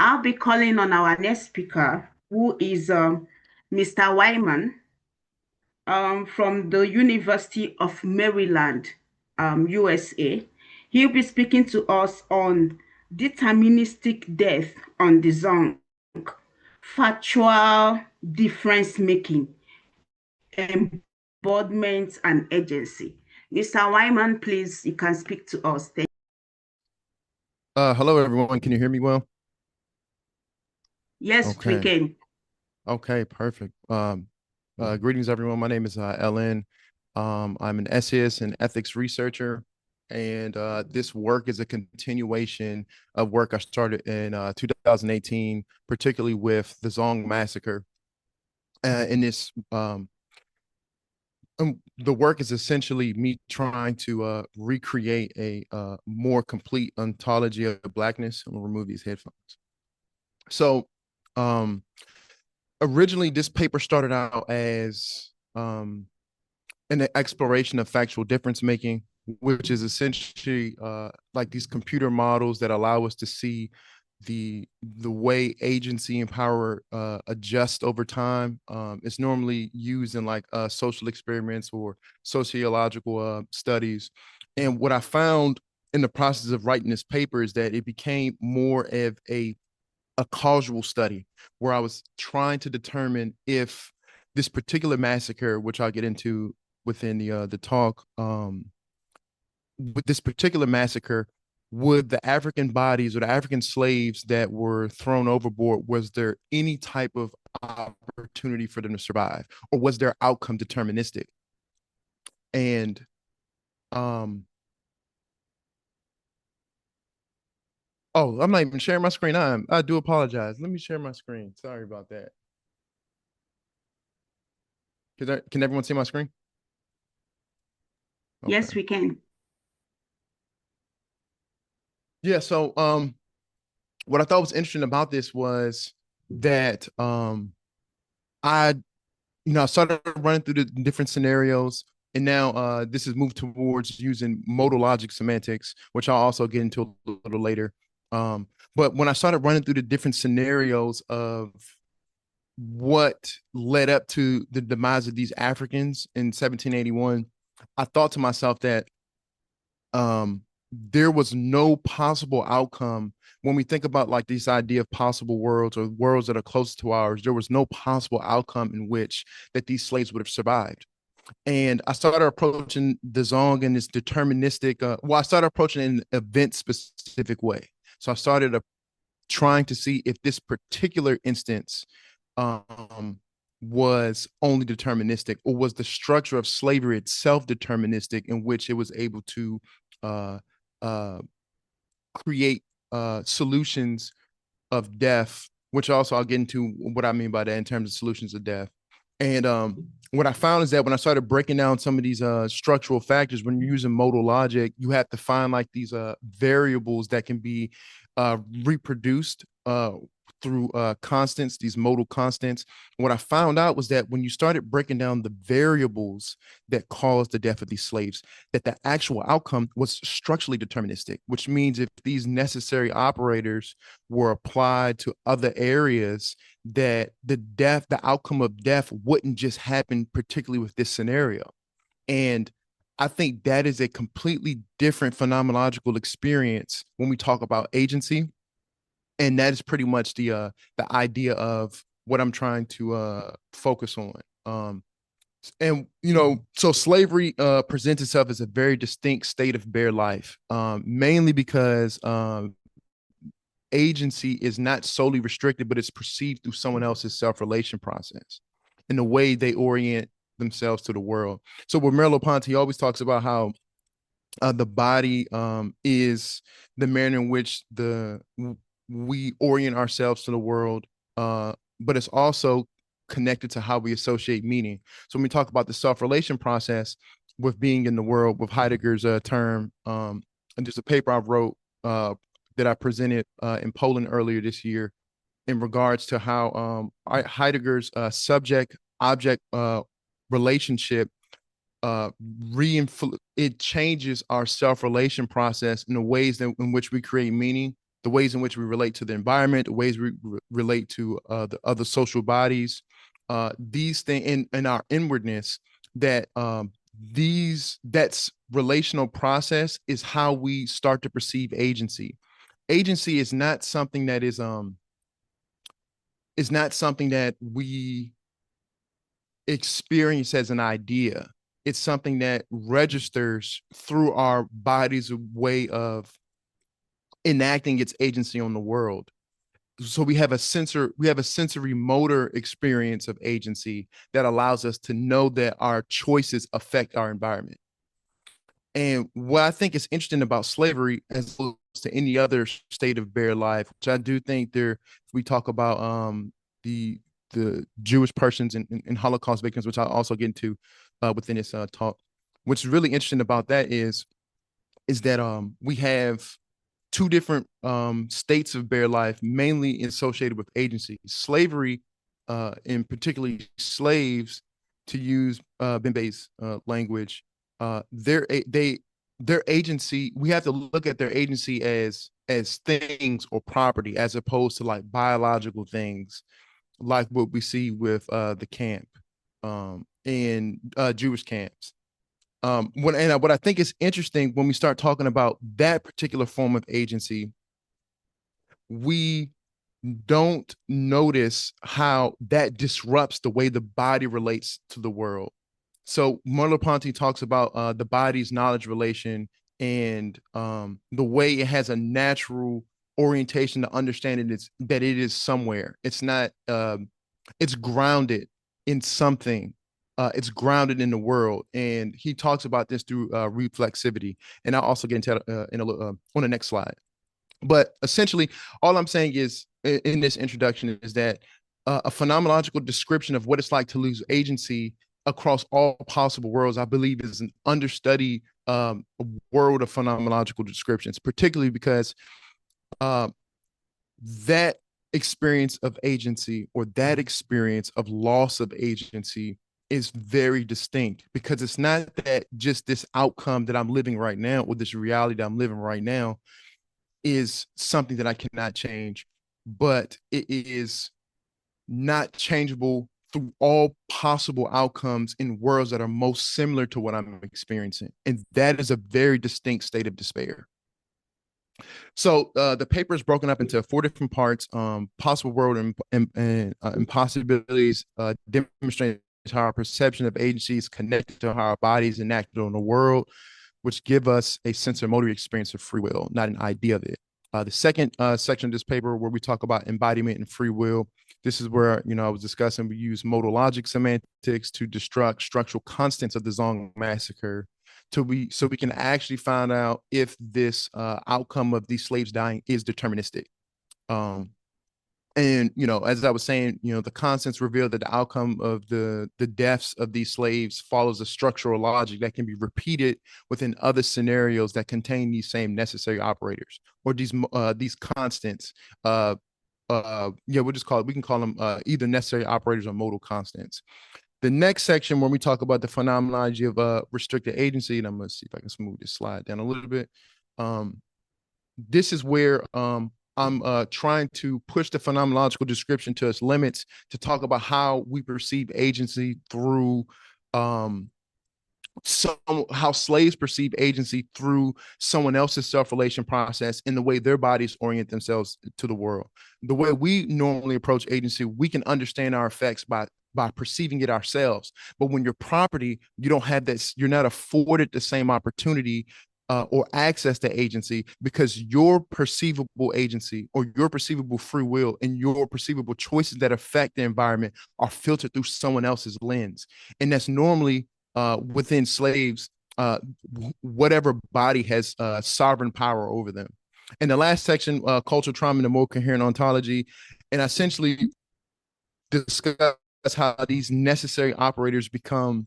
I'll be calling on our next speaker, who is Mr. Wyman from the University of Maryland, USA. He'll be speaking to us on deterministic death on the Zong, factual difference making, embodiment, and agency. Mr. Wyman, please, you can speak to us. Hello everyone. Can you hear me well? Yes, we Okay. can. Okay, perfect. Greetings everyone. My name is Ellen. I'm an essayist and ethics researcher, and this work is a continuation of work I started in 2018, particularly with the Zong massacre. In this, the work is essentially me trying to recreate a more complete ontology of Blackness. I'm gonna remove these headphones. So, um, originally this paper started out as an exploration of factual difference making, which is essentially like these computer models that allow us to see the way agency and power adjust over time. It's normally used in like social experiments or sociological studies. And what I found in the process of writing this paper is that it became more of a causal study where I was trying to determine if this particular massacre, which I'll get into within the talk, with this particular massacre, would the African bodies or the African slaves that were thrown overboard, was there any type of opportunity for them to survive, or was their outcome deterministic? And um, oh, I'm not even sharing my screen. I do apologize. Let me share my screen. Sorry about that. Can everyone see my screen? Yes, Okay. we can. Yeah, so what I thought was interesting about this was that I I started running through the different scenarios, and now this has moved towards using modal logic semantics, which I'll also get into a little later. But when I started running through the different scenarios of what led up to the demise of these Africans in 1781, I thought to myself that there was no possible outcome when we think about like this idea of possible worlds or worlds that are close to ours. There was no possible outcome in which that these slaves would have survived. And I started approaching the Zong in this deterministic. I started approaching it in an event specific way. So I started trying to see if this particular instance um, was only deterministic, or was the structure of slavery itself deterministic, in which it was able to uh, uh, create solutions of death, which also I'll get into what I mean by that in terms of solutions of death. And what I found is that when I started breaking down some of these structural factors, when you're using modal logic, you have to find like these variables that can be reproduced through constants, these modal constants. What I found out was that when you started breaking down the variables that caused the death of these slaves, that the actual outcome was structurally deterministic, which means if these necessary operators were applied to other areas, that the outcome of death wouldn't just happen, particularly with this scenario. And I think that is a completely different phenomenological experience when we talk about agency. And that is pretty much the idea of what I'm trying to focus on. And so slavery presents itself as a very distinct state of bare life, mainly because agency is not solely restricted, but it's perceived through someone else's self-relation process and the way they orient themselves to the world. So with Merleau-Ponty, he always talks about how the body is the manner in which we orient ourselves to the world, but it's also connected to how we associate meaning. So when we talk about the self-relation process with being in the world, with Heidegger's term, and there's a paper I wrote that I presented in Poland earlier this year in regards to how Heidegger's subject object relationship uh it changes our self-relation process in the ways that in which we create meaning the ways in which we relate to the environment, the ways we relate to the other social bodies, these things in our inwardness, that that's relational process is how we start to perceive agency. Agency is not something that we experience as an idea. It's something that registers through our body's way of enacting its agency on the world. So we have a sensory motor experience of agency that allows us to know that our choices affect our environment. And what I think is interesting about slavery, as opposed to any other state of bare life, which I do think there, if we talk about the Jewish persons and Holocaust victims, which I'll also get into within this talk. What's really interesting about that is that we have two different states of bare life, mainly associated with agency. Slavery, and particularly slaves, to use Bembe's language, their agency. We have to look at their agency as things or property, as opposed to like biological things, like what we see with the camp in Jewish camps. What I think is interesting when we start talking about that particular form of agency, we don't notice how that disrupts the way the body relates to the world. So Merleau-Ponty talks about the body's knowledge relation, and the way it has a natural orientation to understand it is that it is somewhere. It's not. It's grounded in something. It's grounded in the world, and he talks about this through reflexivity. And I'll also get into in a on the next slide. But essentially, all I'm saying is in this introduction is that a phenomenological description of what it's like to lose agency across all possible worlds, I believe, is an understudied world of phenomenological descriptions, particularly because uh, that experience of agency, or that experience of loss of agency, is very distinct, because it's not that just this outcome that I'm living right now, or this reality that I'm living right now, is something that I cannot change, but it is not changeable through all possible outcomes in worlds that are most similar to what I'm experiencing. And that is a very distinct state of despair. So the paper is broken up into four different parts: possible world and impossibilities, demonstrating how our perception of agency is connected to how our bodies enacted on the world, which give us a sensory experience of free will, not an idea of it. The second section of this paper, where we talk about embodiment and free will, this is where, I was discussing, we use modal logic semantics to destruct structural constants of the Zong massacre, so we can actually find out if this outcome of these slaves dying is deterministic. Um, and as I was saying, the constants reveal that the outcome of the deaths of these slaves follows a structural logic that can be repeated within other scenarios that contain these same necessary operators, or these constants. Yeah, we can call them either necessary operators or modal constants. The next section, when we talk about the phenomenology of restricted agency, and I'm going to see if I can smooth this slide down a little bit. This is where I'm trying to push the phenomenological description to its limits, to talk about how we perceive agency through how slaves perceive agency through someone else's self-relation process, in the way their bodies orient themselves to the world. The way we normally approach agency, we can understand our effects by perceiving it ourselves. But when you're property, you don't have this, you're not afforded the same opportunity or access to agency, because your perceivable agency, or your perceivable free will, and your perceivable choices that affect the environment are filtered through someone else's lens. And that's normally within slaves, whatever body has sovereign power over them. In the last section, cultural trauma and a more coherent ontology, and essentially discuss how these necessary operators become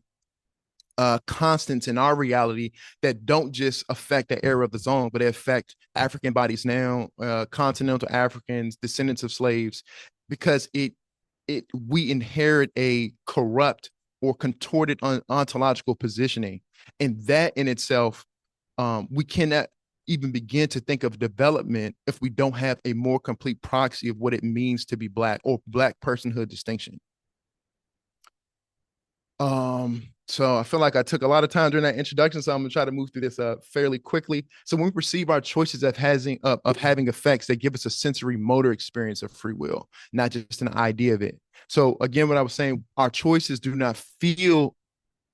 constants in our reality that don't just affect the era of the Zong, but they affect African bodies now, continental Africans, descendants of slaves, because we inherit a corrupt or contorted ontological positioning, and that in itself, we cannot even begin to think of development if we don't have a more complete proxy of what it means to be Black or Black personhood distinction. So I feel like I took a lot of time during that introduction, so I'm gonna try to move through this fairly quickly. So when we perceive our choices of having effects, that give us a sensory motor experience of free will, not just an idea of it. So again, what I was saying, our choices do not feel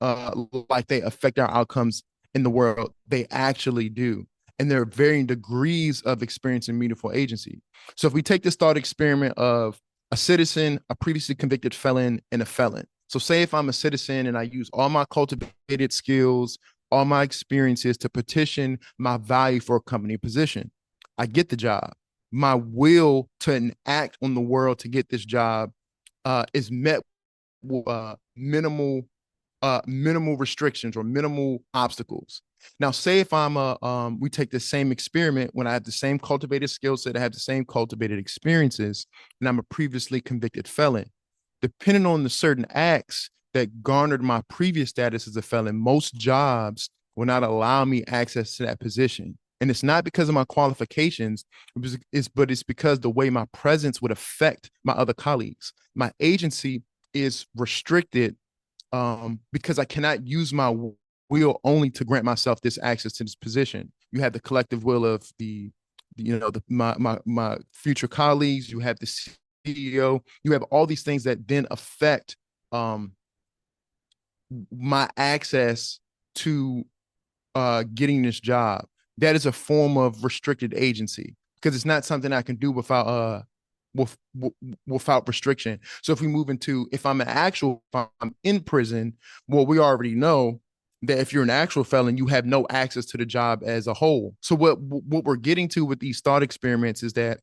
like they affect our outcomes in the world. They actually do. And there are varying degrees of experiencing meaningful agency. So if we take this thought experiment of a citizen, a previously convicted felon, and a felon. So say if I'm a citizen and I use all my cultivated skills, all my experiences to petition my value for a company position. I get the job. My will to enact on the world to get this job is met with minimal restrictions or minimal obstacles. Now, say if we take the same experiment when I have the same cultivated skill set, I have the same cultivated experiences, and I'm a previously convicted felon. Depending on the certain acts that garnered my previous status as a felon, most jobs will not allow me access to that position. And it's not because of my qualifications, but it's because the way my presence would affect my other colleagues. My agency is restricted because I cannot use my will only to grant myself this access to this position. You have the collective will of my future colleagues. You have the CEO. You have all these things that then affect my access to getting this job. That is a form of restricted agency because it's not something I can do without restriction. So if we move into if I'm in prison, well, we already know that if you're an actual felon, you have no access to the job as a whole. So what we're getting to with these thought experiments is that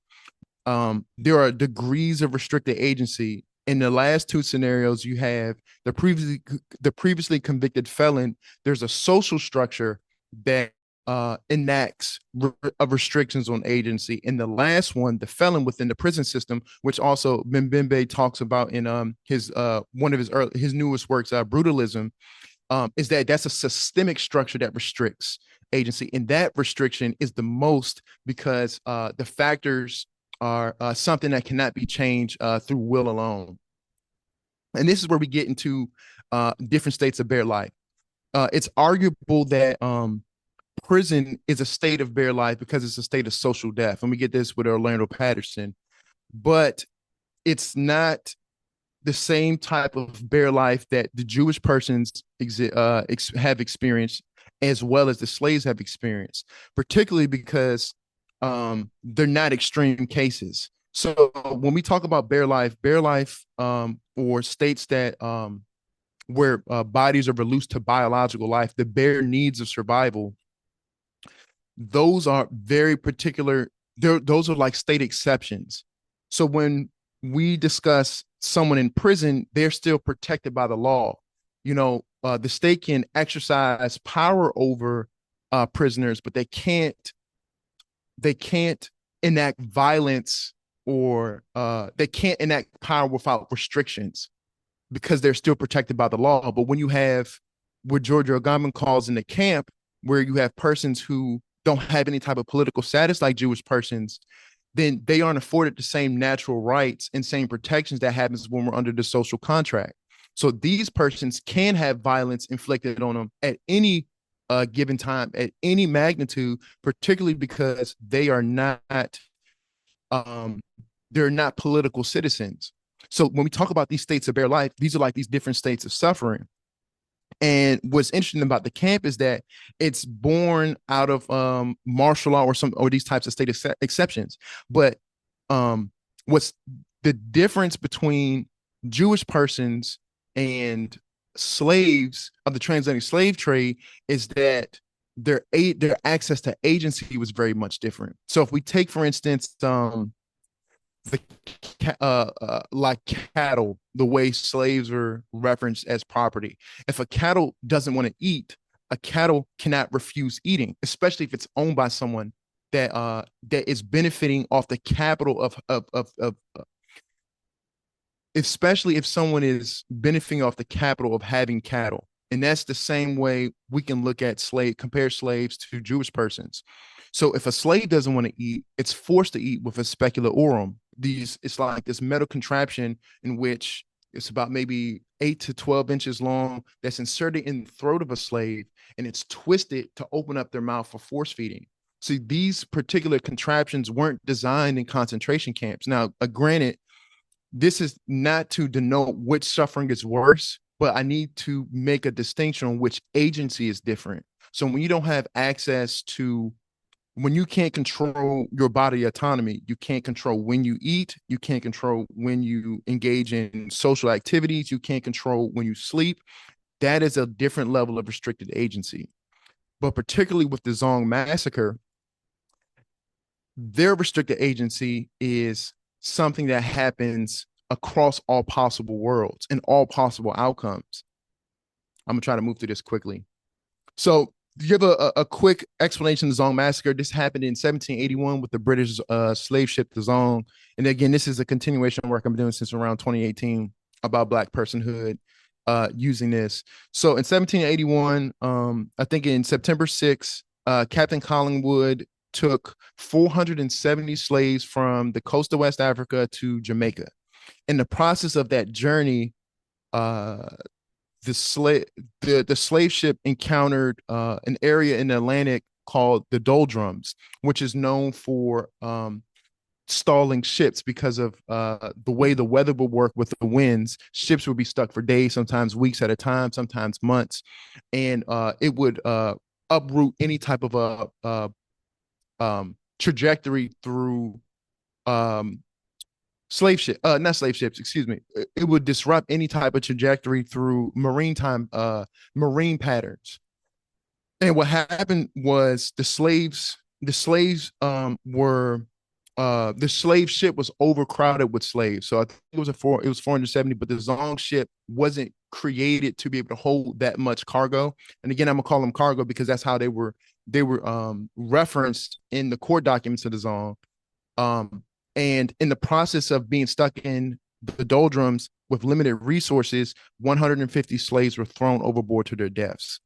there are degrees of restricted agency. In the last two scenarios, you have the previously convicted felon. There's a social structure that enacts restrictions on agency. In the last one, the felon within the prison system, which also Mbembe talks about in his one of his newest works, Brutalism, is that's a systemic structure that restricts agency, and that restriction is the most because the factors are something that cannot be changed through will alone. And this is where we get into different states of bare life. It's arguable that prison is a state of bare life because it's a state of social death. And we get this with Orlando Patterson, but it's not the same type of bare life that the Jewish persons have experienced as well as the slaves have experienced, particularly because they're not extreme cases. So when we talk about bare life, or states that where bodies are reduced to biological life, the bare needs of survival, those are very particular. Those are like state exceptions. So when we discuss someone in prison, they're still protected by the law. The state can exercise power over prisoners, but they can't enact violence or they can't enact power without restrictions because they're still protected by the law. But when you have what Giorgio Agamben calls in the camp, where you have persons who don't have any type of political status like Jewish persons, then they aren't afforded the same natural rights and same protections that happens when we're under the social contract. So these persons can have violence inflicted on them at any given time, at any magnitude, particularly because they are not they're not political citizens. So when we talk about these states of bare life, these are like these different states of suffering. And what's interesting about the camp is that it's born out of martial law or these types of state exceptions. But what's the difference between Jewish persons and slaves of the transatlantic slave trade is that their access to agency was very much different. So if we take, for instance, like cattle, the way slaves were referenced as property. If a cattle doesn't want to eat, a cattle cannot refuse eating, especially if it's owned by someone that is benefiting off the capital of especially if someone is benefiting off the capital of having cattle. And that's the same way we can look at compare slaves to Jewish persons. So if a slave doesn't want to eat, it's forced to eat with a speculum. It's like this metal contraption in which it's about maybe 8 to 12 inches long that's inserted in the throat of a slave, and it's twisted to open up their mouth for force feeding. See, these particular contraptions weren't designed in concentration camps. Now, granted, this is not to denote which suffering is worse, but I need to make a distinction on which agency is different. So when you don't have access to, when you can't control your body autonomy, you can't control when you eat, you can't control when you engage in social activities, you can't control when you sleep. That is a different level of restricted agency. But particularly with the Zong massacre, their restricted agency is something that happens across all possible worlds and all possible outcomes. I'm gonna try to move through this quickly. So to give a quick explanation of the Zong massacre, this happened in 1781 with the British slave ship, the Zong. And again, this is a continuation of work I've been doing since around 2018 about Black personhood using this. So in 1781, I think in September 6th, Captain Collingwood took 470 slaves from the coast of West Africa to Jamaica. In the process of that journey, uh, the slave ship encountered an area in the Atlantic called the doldrums, which is known for stalling ships because of the way the weather would work with the winds. Ships would be stuck for days, sometimes weeks at a time, sometimes months, and it would uproot any type of trajectory through slave ship, not slave ships, excuse me. It would disrupt any type of trajectory through marine patterns. And what happened was the slave ship was overcrowded with slaves. So I think it was 470, but the Zong ship wasn't created to be able to hold that much cargo. And again, I'm gonna call them cargo because that's how they were referenced in the court documents of the Zong. Um, and in the process of being stuck in the doldrums with limited resources, 150 slaves were thrown overboard to their deaths.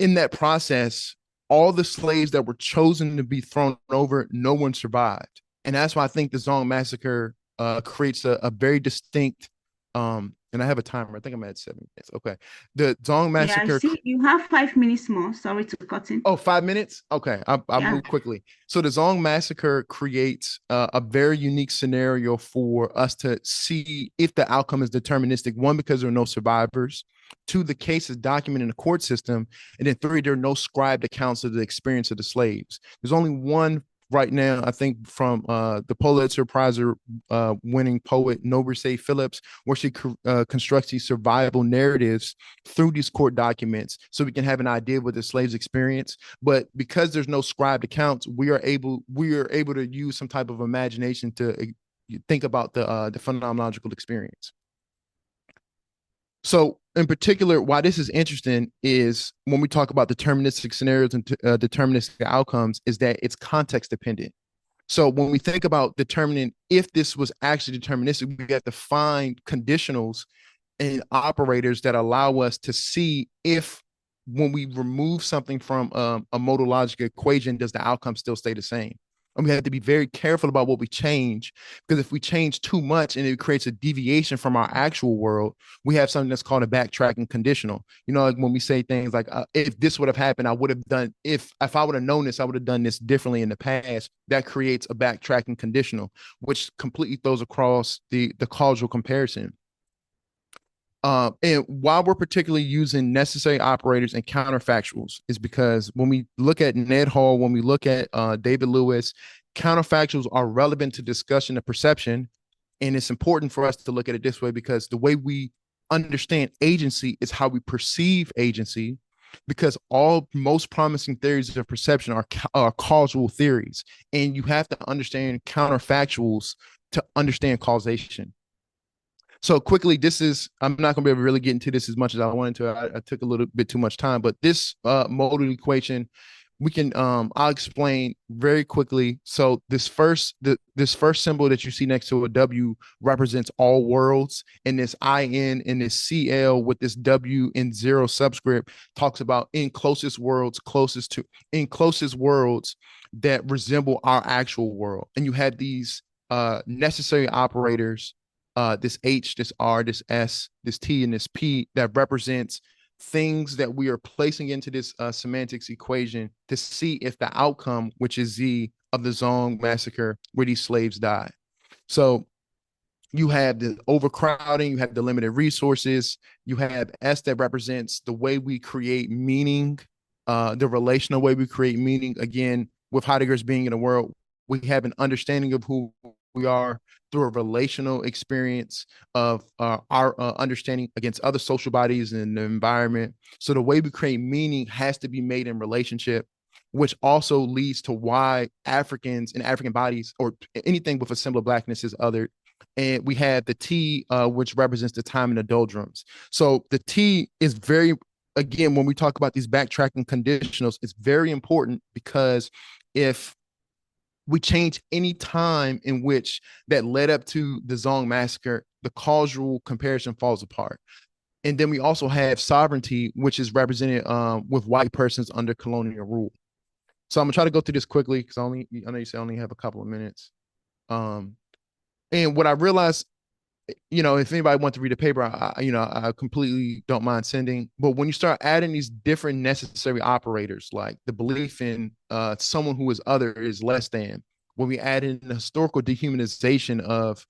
In that process, all the slaves that were chosen to be thrown over, no one survived. And that's why I think the Zong massacre creates a very distinct, and I have a timer. I think I'm at 7 minutes. Okay. The Zong Yeah, I massacre. see you have 5 minutes more. Sorry to cut in. Oh, 5 minutes? Okay, I'll Yeah. move quickly. So the Zong massacre creates a very unique scenario for us to see if the outcome is deterministic. One, because there are no survivors. Two, the case is documented in the court system. And then three, there are no scribed accounts of the experience of the slaves. There's only one right now, I think, from the Pulitzer Prize winning poet Nobrice Phillips, where she constructs these survival narratives through these court documents so we can have an idea of what the slaves experience. But because there's no scribed accounts, we are able to use some type of imagination to think about the phenomenological experience. So, in particular, why this is interesting is when we talk about deterministic scenarios and deterministic outcomes, is that it's context dependent. So, when we think about determining if this was actually deterministic, we have to find conditionals and operators that allow us to see if, when we remove something from a modal logic equation, does the outcome still stay the same? And we have to be very careful about what we change, because if we change too much and it creates a deviation from our actual world, we have something that's called a backtracking conditional. You know, like when we say things like, if this would have happened, I would have done, if I would have known this, I would have done this differently in the past. That creates a backtracking conditional, which completely throws across the causal comparison. And why we're particularly using necessary operators and counterfactuals is because when we look at Ned Hall, when we look at David Lewis, counterfactuals are relevant to discussion of perception. And it's important for us to look at it this way, because the way we understand agency is how we perceive agency, because all most promising theories of perception are causal theories. And you have to understand counterfactuals to understand causation. So quickly, I'm not going to be able to really get into this as much as I wanted to. I took a little bit too much time, but this modal equation, we can I'll explain very quickly. So this first symbol that you see next to a W represents all worlds, and this IN and this CL with this W in zero subscript talks about in closest worlds that resemble our actual world. And you have these necessary operators, this H, this R, this S, this T, and this P that represents things that we are placing into this semantics equation to see if the outcome, which is Z of the Zong massacre, where these slaves died. So you have the overcrowding, you have the limited resources, you have S that represents the way we create meaning, the relational way we create meaning. Again, with Heidegger's being in the world, we have an understanding of who we are through a relational experience of our understanding against other social bodies and the environment. So the way we create meaning has to be made in relationship, which also leads to why Africans and African bodies or anything with a symbol of blackness is other. And we have the T, which represents the time in the doldrums. So the T is very, again, when we talk about these backtracking conditionals, it's very important because if we change any time in which that led up to the Zong massacre, the causal comparison falls apart. And then we also have sovereignty, which is represented with white persons under colonial rule. So I'm gonna try to go through this quickly because I know you say I only have a couple of minutes. Um, and what I realized, if anybody wants to read the paper, I completely don't mind sending. But when you start adding these different necessary operators, like the belief in someone who is other is less than, when we add in the historical dehumanization of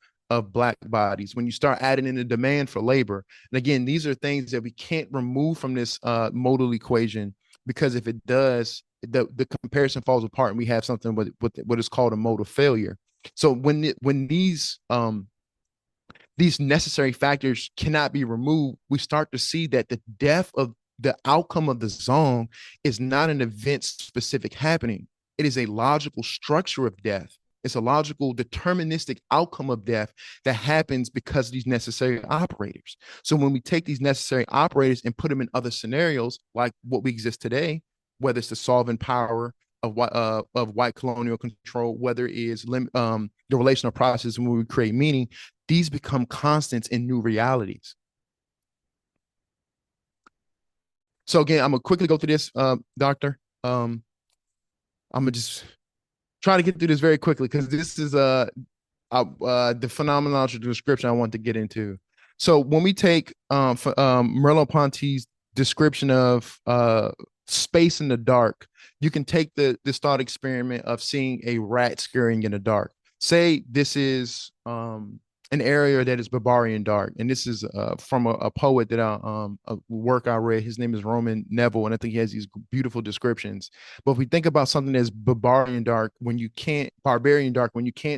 black bodies, when you start adding in the demand for labor, and again, these are things that we can't remove from this modal equation, because if it does, the comparison falls apart, and we have something with what is called a modal failure. So when these necessary factors cannot be removed, we start to see that the death of the outcome of the Zong is not an event specific happening. It is a logical structure of death. It's a logical deterministic outcome of death that happens because of these necessary operators. So when we take these necessary operators and put them in other scenarios, like what we exist today, whether it's the solvent power of white colonial control, whether it is the relational process when we create meaning, these become constants in new realities. So again, I'm gonna quickly go through this, Doctor. I'm gonna just try to get through this very quickly because this is the phenomenology description I want to get into. So when we take Merleau-Ponty's description of space in the dark, you can take this thought experiment of seeing a rat scurrying in the dark. Say this is an area that is Barbarian dark, and this is from a poet that a work I read. His name is Roman Neville, and I think he has these beautiful descriptions. But if we think about something that's barbarian dark, when you can't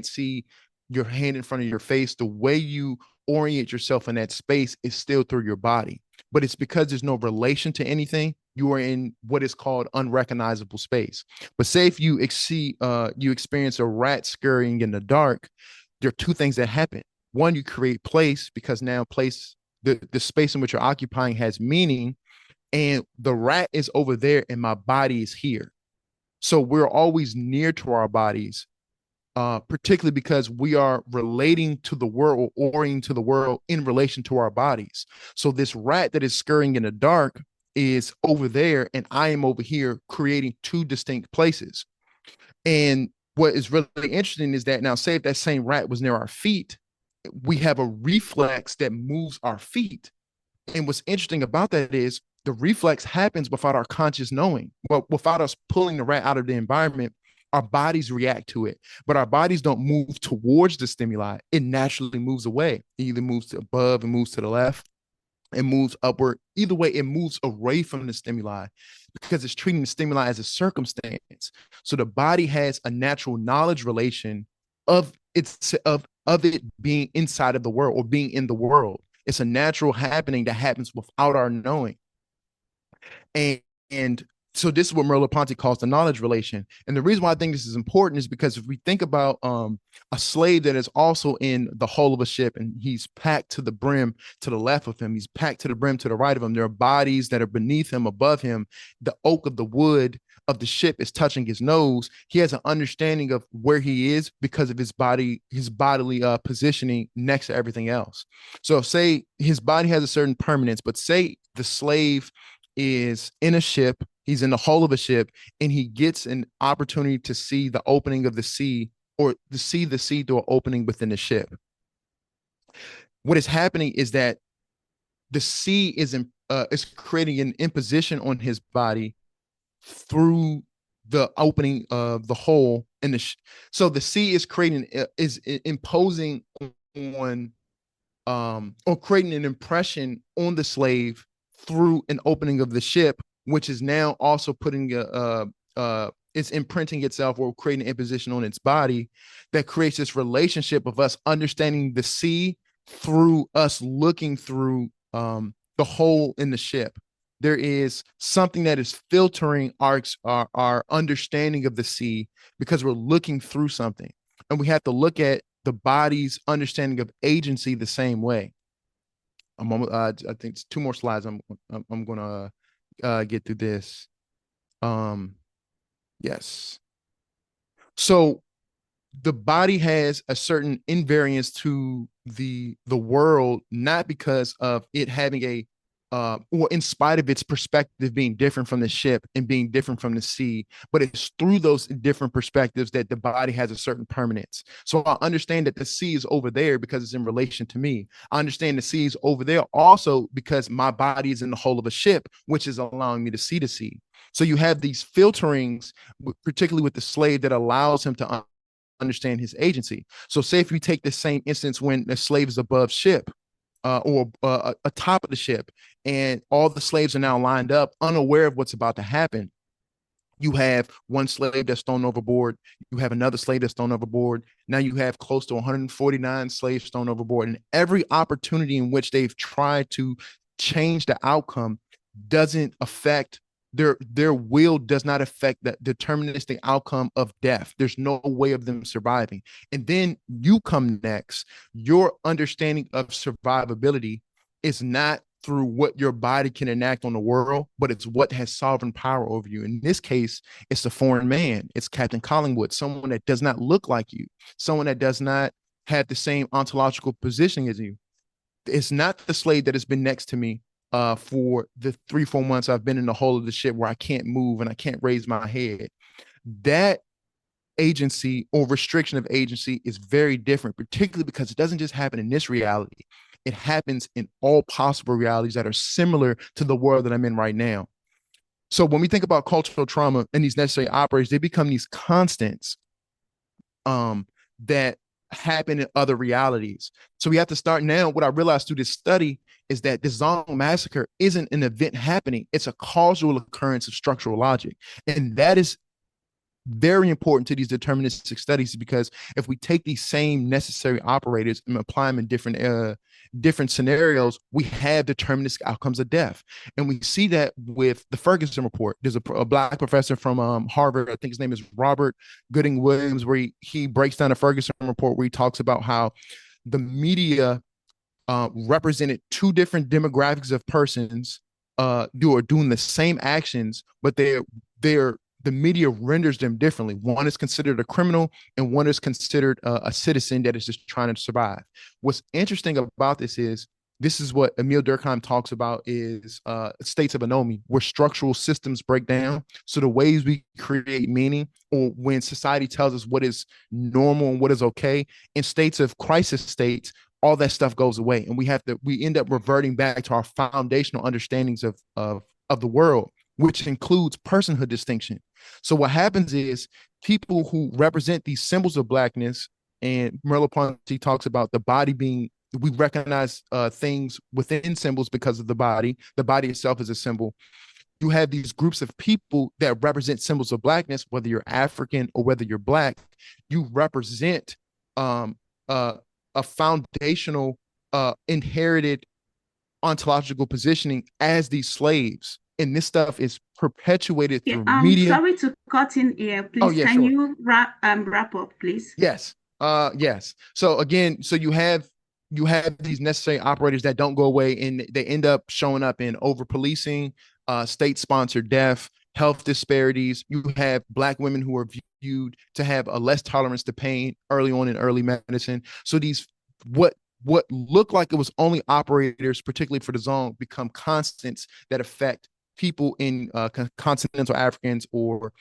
see your hand in front of your face, the way you orient yourself in that space is still through your body. But it's because there's no relation to anything. You are in what is called unrecognizable space. But say if you experience a rat scurrying in the dark, there are two things that happen. One, you create place, because now the space in which you're occupying has meaning, and the rat is over there and my body is here. So we're always near to our bodies, particularly because we are relating to the world or orienting to the world in relation to our bodies. So this rat that is scurrying in the dark is over there and I am over here, creating two distinct places. And what is really interesting is that now, say if that same rat was near our feet, we have a reflex that moves our feet. And what's interesting about that is the reflex happens without our conscious knowing. Well, without us pulling the rat out of the environment, our bodies react to it, but our bodies don't move towards the stimuli. It naturally moves away. It either moves to above and moves to the left, it moves upward. Either way, it moves away from the stimuli because it's treating the stimuli as a circumstance. So the body has a natural knowledge relation of it being inside of the world or being in the world. It's a natural happening that happens without our knowing. And so this is what Merleau-Ponty calls the knowledge relation. And the reason why I think this is important is because if we think about a slave that is also in the hull of a ship and he's packed to the brim to the left of him, he's packed to the brim to the right of him, there are bodies that are beneath him, above him, the oak of the wood of the ship is touching his nose, he has an understanding of where he is because of his bodily positioning next to everything else. So say his body has a certain permanence, but say the slave is in a ship, he's in the hull of a ship, and he gets an opportunity to see the opening of the sea, or to see the sea through an opening within the ship. What is happening is that the sea is creating an imposition on his body through the opening of the hole in so the sea is creating is imposing on or creating an impression on the slave through an opening of the ship, which is now also putting it's imprinting itself or creating an imposition on its body that creates this relationship of us understanding the sea through us looking through the hole in the ship. There is something that is filtering our understanding of the sea because we're looking through something, and we have to look at the body's understanding of agency the same way. I think it's two more slides. I'm gonna get through this. Yes. So the body has a certain invariance to the world, not because of it having a or in spite of its perspective being different from the ship and being different from the sea, but it's through those different perspectives that the body has a certain permanence. So I understand that the sea is over there because it's in relation to me. I understand the sea is over there also because my body is in the hull of a ship, which is allowing me to see the sea. So you have these filterings, particularly with the slave, that allows him to understand his agency. So say if we take the same instance when the slave is above ship, or atop of the ship, and all the slaves are now lined up, unaware of what's about to happen. You have one slave that's thrown overboard. You have another slave that's thrown overboard. Now you have close to 149 slaves thrown overboard. And every opportunity in which they've tried to change the outcome doesn't affect their will, does not affect the deterministic outcome of death. There's no way of them surviving. And then you come next. Your understanding of survivability is not through what your body can enact on the world, but it's what has sovereign power over you. In this case, it's a foreign man. It's Captain Collingwood, someone that does not look like you, someone that does not have the same ontological positioning as you. It's not the slave that has been next to me for the 3-4 months I've been in the hull of the ship where I can't move and I can't raise my head. That agency or restriction of agency is very different, particularly because it doesn't just happen in this reality. It happens in all possible realities that are similar to the world that I'm in right now. So when we think about cultural trauma and these necessary operators, they become these constants that happen in other realities. So we have to start now. What I realized through this study is that the Zong massacre isn't an event happening. It's a causal occurrence of structural logic. And that is very important to these deterministic studies, because if we take these same necessary operators and apply them in different scenarios, we have deterministic outcomes of death. And we see that with the Ferguson report. There's a black professor from Harvard, I think his name is Robert Gooding Williams, where he breaks down the Ferguson report, where he talks about how the media represented two different demographics of persons who are doing the same actions, but they're the media renders them differently. One is considered a criminal, and one is considered a citizen that is just trying to survive. What's interesting about this is what Emile Durkheim talks about is states of anomie, where structural systems break down. So the ways we create meaning, or when society tells us what is normal and what is okay, in states of crisis states, all that stuff goes away, and we end up reverting back to our foundational understandings of the world, which includes personhood distinction. So what happens is people who represent these symbols of blackness, and Merleau-Ponty talks about the body being, we recognize things within symbols because of the body. The body itself is a symbol. You have these groups of people that represent symbols of blackness, whether you're African or whether you're black. You represent a foundational inherited ontological positioning as these slaves. And this stuff is perpetuated Yeah, through media. sorry to cut in here, Oh please. yeah, Can sure. you wrap up, please? Yes. Yes. So again, so you have these necessary operators that don't go away, and they end up showing up in over policing, state sponsored death, health disparities. You have Black women who are viewed to have a less tolerance to pain early on in early medicine. So these what what looked like it was only operators, particularly for the Zong, become constants that affect people in continental Africans or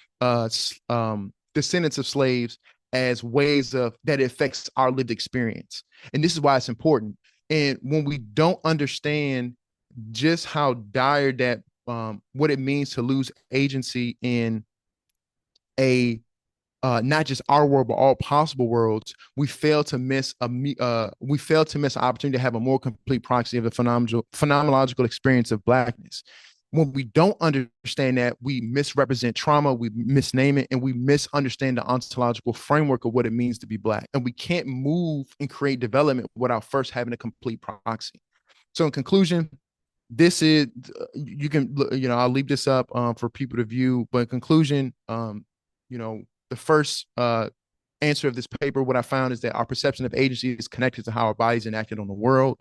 descendants of slaves as ways of that it affects our lived experience. And this is why it's important. And when we don't understand just how dire that what it means to lose agency in a not just our world but all possible worlds, we fail to miss an opportunity to have a more complete proxy of the phenomenological experience of Blackness. When we don't understand that, we misrepresent trauma, we misname it, and we misunderstand the ontological framework of what it means to be Black. And we can't move and create development without first having a complete proxy. So in conclusion, this is you can I'll leave this up for people to view, but in conclusion, the first answer of this paper, what I found is that our perception of agency is connected to how our bodies enacted on the world.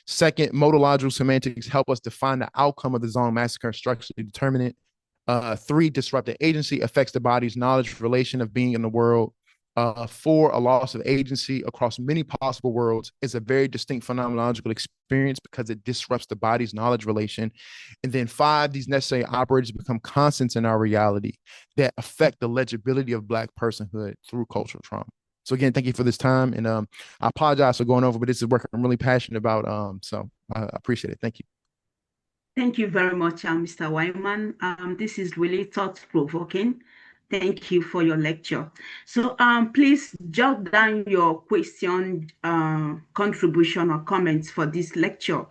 Second, modological semantics help us define the outcome of the Zong massacre structurally determinate. Three, disrupted agency affects the body's knowledge relation of being in the world. Four, a loss of agency across many possible worlds is a very distinct phenomenological experience because it disrupts the body's knowledge relation. And then five, these necessary operators become constants in our reality that affect the legibility of Black personhood through cultural trauma. So again, thank you for this time. And I apologize for going over, but this is work I'm really passionate about. So I appreciate it. Thank you. Thank you very much, Mr. Wyman. This is really thought-provoking. Thank you for your lecture. So please jot down your question, contribution, or comments for this lecture.